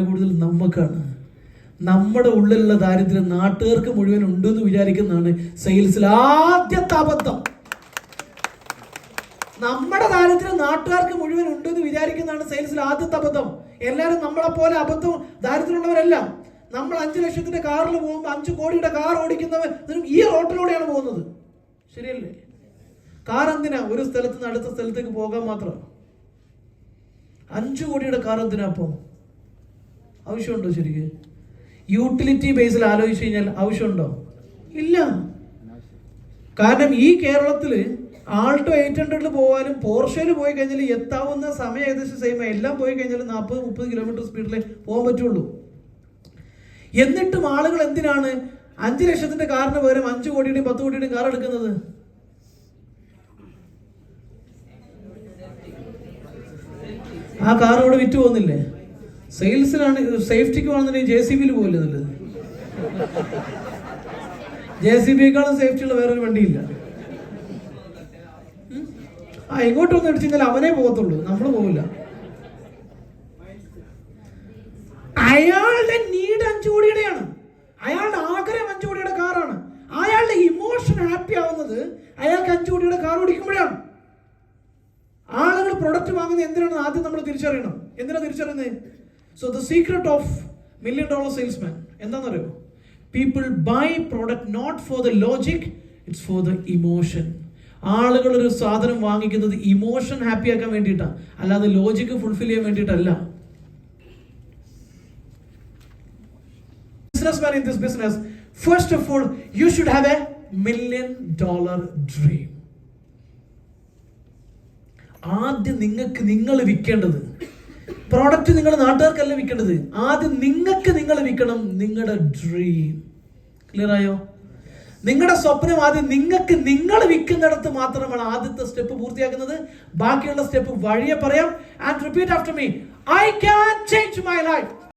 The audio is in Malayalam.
കൂടുതൽ നമുക്കാണ്. നമ്മുടെ ഉള്ളിലുള്ള ദാരിദ്ര്യം നാട്ടുകാർക്ക് മുഴുവൻ ഉണ്ടെന്ന് വിചാരിക്കുന്നതാണ് സെയിൽസിൽ ആദ്യത്തെ അബദ്ധം. നമ്മുടെ ദാരിദ്ര്യം നാട്ടുകാർക്ക് മുഴുവൻ ഉണ്ടെന്ന് വിചാരിക്കുന്നതാണ് സെയിൽസിൽ ആദ്യത്തെ അബദ്ധം. എല്ലാവരും നമ്മളെ പോലെ അബദ്ധം ദാരിദ്ര്യമുള്ളവരല്ല. നമ്മൾ 5 ലക്ഷത്തിന്റെ കാറിൽ പോകുമ്പോൾ 5 കോടിയുടെ കാർ ഓടിക്കുന്നവർ ഈ റോട്ടിലൂടെയാണ് പോകുന്നത്. ശരിയല്ലേ? കാർ എന്തിനാ? ഒരു സ്ഥലത്ത് നിന്ന് അടുത്ത സ്ഥലത്തേക്ക് പോകാൻ മാത്രം. 5 കോടിയുടെ കാർ എന്തിനാ? അപ്പോൾ ആവശ്യമുണ്ടോ? ശരിക്കും യൂട്ടിലിറ്റി ബേസിൽ ആലോചിച്ച് കഴിഞ്ഞാൽ ആവശ്യമുണ്ടോ? ഇല്ല. കാരണം ഈ കേരളത്തില് ആൾട്ടോ 800 പോകാനും പോർഷയിൽ പോയി കഴിഞ്ഞാൽ എത്താവുന്ന സമയം ഏകദേശം സെയിം. എല്ലാം പോയി കഴിഞ്ഞാൽ 40-30 കിലോമീറ്റർ സ്പീഡിൽ പോകാൻ പറ്റുള്ളൂ. എന്നിട്ടും ആളുകൾ എന്തിനാണ് 5 ലക്ഷത്തിന്റെ കാറിന് പകരം 5 കോടിയുടെയും 10 കോടിയുടെയും കാർ എടുക്കുന്നത്? ആ കാർ ഇവിടെ വിറ്റ് പോകുന്നില്ലേ? സെയിൽസിലാണ്. സേഫ്റ്റിക്ക് വേണമെന്നുണ്ടെങ്കിൽ JCB പോകില്ല നല്ലത്. JCBയേക്കാളും സേഫ്റ്റിയുള്ള വേറൊരു വണ്ടിയില്ല. ഇങ്ങോട്ടൊന്നും ഇടിച്ചു കഴിഞ്ഞാൽ അവനേ പോകത്തുള്ളൂ, നമ്മൾ പോകില്ല. അയാളുടെ നീഡ് 5 കോടിയുടെയാണ്. അയാളുടെ ആഗ്രഹം 5 കോടിയുടെ കാറാണ്. അയാളുടെ ഇമോഷൻ ഹാപ്പി ആവുന്നത് അയാൾക്ക് 5 കോടിയുടെ കാർ ഓടിക്കുമ്പോഴാണ്. ആളുകൾ പ്രൊഡക്റ്റ് വാങ്ങുന്നത് എന്തിനാണ് ആദ്യം നമ്മൾ തിരിച്ചറിയണം. എന്തിനാ തിരിച്ചറിയുന്നത്? So the secret of $1 million salesman എന്താണെന്നറിയോ? People buy product not for the logic, it's for the emotion. ആളുകൾ ഒരു സാധനം വാങ്ങിക്കുന്നത് ഇമോഷൻ ഹാപ്പി ആക്കാൻ വേണ്ടിയിട്ടാണ്, അല്ലാതെ ലോജിക്ക് ഫുൾഫിൽ ചെയ്യാൻ വേണ്ടിയിട്ടല്ല. Businessman in this business, first of all, you should have a $1 million dream. ആദ്യം നിങ്ങൾ വിൽക്കേണ്ടത് പ്രോഡക്റ്റ് നിങ്ങൾ നാട്ടുകാർക്കല്ല വിൽക്കേണ്ടത്. ആദ്യം നിങ്ങൾ വിൽക്കണം നിങ്ങളുടെ ഡ്രീം. ക്ലിയർ ആയോ? നിങ്ങളുടെ സ്വപ്നം ആദ്യം നിങ്ങൾ വിൽക്കുന്നിടത്ത് മാത്രമാണ് ആദ്യത്തെ സ്റ്റെപ്പ് പൂർത്തിയാക്കുന്നത്. ബാക്കിയുള്ള സ്റ്റെപ്പ് വഴിയെ പറയാം. And repeat after me. I can change my life.